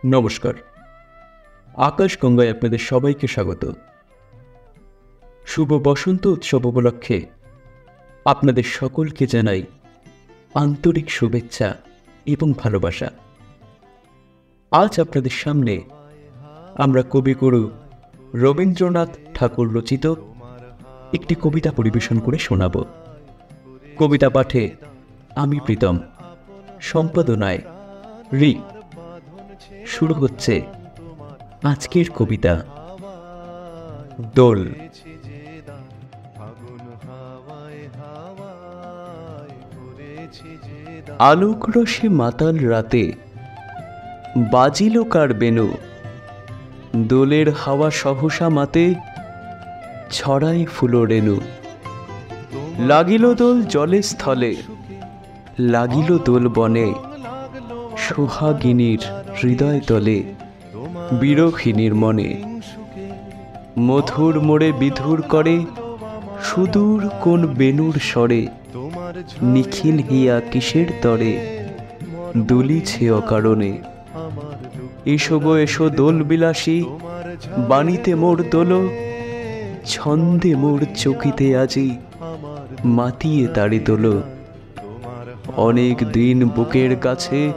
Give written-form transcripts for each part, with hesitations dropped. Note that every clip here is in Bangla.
নমস্কার। আকাশ গঙ্গায় আপনাদের সবাইকে স্বাগত। শুভ বসন্ত উৎসব উপলক্ষে আপনাদের সকলকে জানাই আন্তরিক শুভেচ্ছা এবং ভালোবাসা। আজ আপনাদের সামনে আমরা কবিগুরু রবীন্দ্রনাথ ঠাকুর রচিত একটি কবিতা পরিবেশন করে শোনাব। কবিতা পাঠে আমি প্রীতম, সম্পাদনায় রি। শুরু হচ্ছে আজকের কবিতা দোল। আলোক রসে মাতাল রাতে বাজিল কার বেনু, দোলের হাওয়া সহসা মাতে ছড়াই ফুলো রেণু। লাগিল দোল জলে স্থলে, লাগিল দোল বনে, সোহাগিনীর হৃদয় তলে, বিরহিণীর মনে। মধুর মোড়ে বিধুর করে সুদূর কোন বেনুর স্বরে, নিখিল হিয়া কিসের তরে দুলিছে অকারণে। এসো গো এসো দোল বিলাসী, বাণীতে মোর দোলো, ছন্দে মোর চকিতে আজি মাতিয়ে তাড়ি তোলো। অনেক দিন বুকের কাছে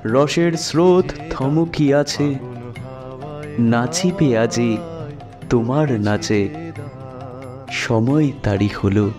রসের স্রোত থমকি আছে, নাচিবে আজি তোমার নাচে, সময় তারি হলো।